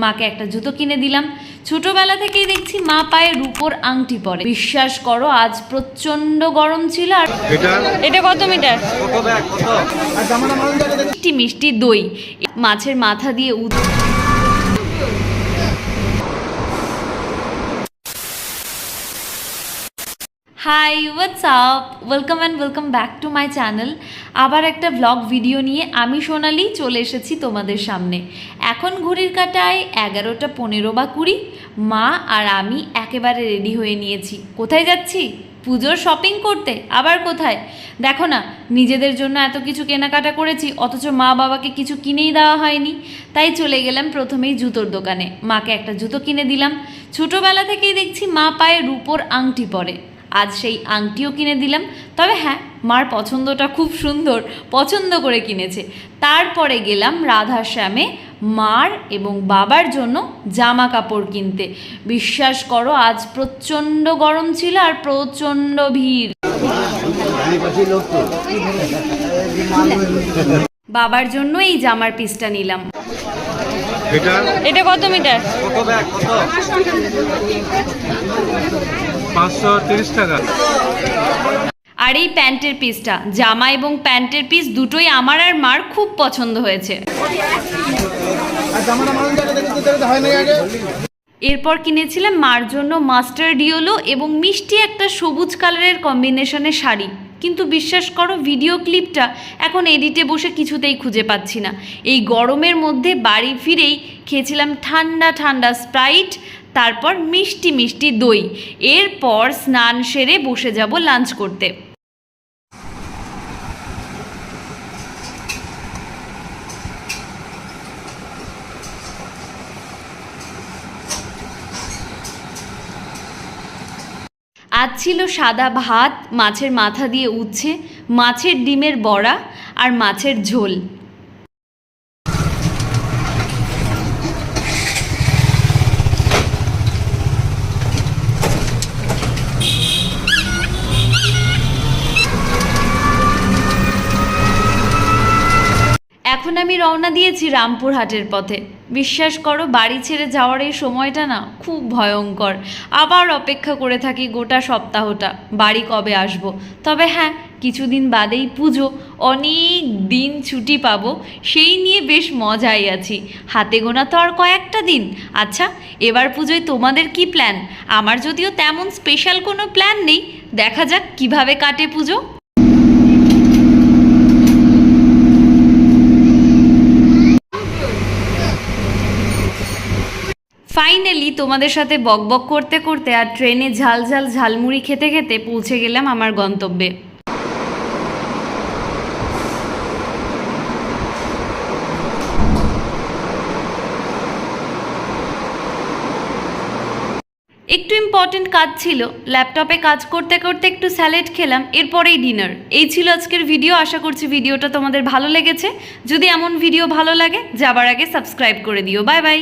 মাকে একটা জুতো কিনে দিলাম। ছোটবেলা থেকেই দেখছি মা পায়ে রূপোর আংটি পরে। বিশ্বাস করো আজ প্রচন্ড গরম ছিল। আর এটা কত মিটার? মিষ্টি মিষ্টি দই, মাছের মাথা দিয়ে hi, what's up, welcome back to my channel. আবার একটা ব্লগ ভিডিও নিয়ে আমি সোনালি চলে এসেছি তোমাদের সামনে। এখন ঘড়ির কাঁটায় 11টা 15 বা 20। মা আর আমি একেবারে রেডি হয়ে নিয়েছি। কোথায় যাচ্ছি? পুজোর শপিং করতে। আবার কোথায়? দেখো না, নিজেদের জন্য এত কিছু কেনাকাটা করেছি, অথচ মা বাবাকে কিছু কিনেই দেওয়া হয়নি। তাই চলে গেলাম প্রথমেই জুতোর দোকানে। মাকে একটা জুতো কিনে দিলাম। ছোটোবেলা থেকেই দেখছি মা পায়ে রূপোর আংটি পরে। আজ সেই আংটিও কিনে দিলাম। তবে হ্যাঁ, মার পছন্দটা খুব সুন্দর, পছন্দ করে কিনেছে। তারপরে গেলাম রাধাশ্যামে মার এবং বাবার জন্য জামা কাপড় কিনতে। বিশ্বাস করো আজ প্রচণ্ড গরম ছিল আর প্রচণ্ড ভিড়। বাবার জন্য এই জামার পিসটা নিলাম। এটা কত মিটার? 530 টাকা। আর এই প্যান্টের পিসটা, জামা এবং প্যান্টের পিস দুটোই আমার আর মার খুব পছন্দ হয়েছে। এরপর কিনেছিলাম মার জন্য মাস্টার্ড ইয়েলো এবং মিষ্টি একটা সবুজ কালারের কম্বিনেশনের শাড়ি। কিন্তু বিশ্বাস করো, ভিডিও ক্লিপটা এখন এডিটে বসে কিছুতেই খুঁজে পাচ্ছি না। এই গরমের মধ্যে বাড়ি ফিরেই খেয়েছিলাম ঠান্ডা ঠান্ডা স্প্রাইট, তারপর মিষ্টি মিষ্টি দই। এরপর স্নান সেরে বসে যাব লাঞ্চ করতে। আজ ছিল সাদা ভাত, মাছের মাথা দিয়ে উচ্ছে, মাছের ডিমের বড়া আর মাছের ঝোল। এখন আমি রওনা দিয়েছি রামপুরহাটের পথে। বিশ্বাস করো, বাড়ি ছেড়ে যাওয়ার এই সময়টা না খুব ভয়ঙ্কর। আবার অপেক্ষা করে থাকি গোটা সপ্তাহটা বাড়ি কবে আসব। তবে হ্যাঁ, কিছুদিন বাদেই পুজো, অনেক দিন ছুটি পাবো, সেই নিয়ে বেশ মজাই আছি। হাতে গোনা তো আর কয়েকটা দিন। আচ্ছা, এবার পুজোয় তোমাদের কি প্ল্যান? আমার যদিও তেমন স্পেশাল কোনো প্ল্যান নেই, দেখা যাক কিভাবে কাটে পুজো। ফাইনালি তোমাদের সাথে বকবক করতে করতে আর ট্রেনে ঝাল ঝাল ঝালমুড়ি খেতে খেতে পৌঁছে গেলাম আমার গন্তব্যে। একটু ইম্পর্টেন্ট কাজ ছিল, ল্যাপটপে কাজ করতে করতে একটু স্যালাড খেলাম, এরপরেই ডিনার। এই ছিল আজকের ভিডিও। আশা করছি ভিডিওটা তোমাদের ভালো লেগেছে। যদি এমন ভিডিও ভালো লাগে, যাবার আগে সাবস্ক্রাইব করে দিও। Bye bye.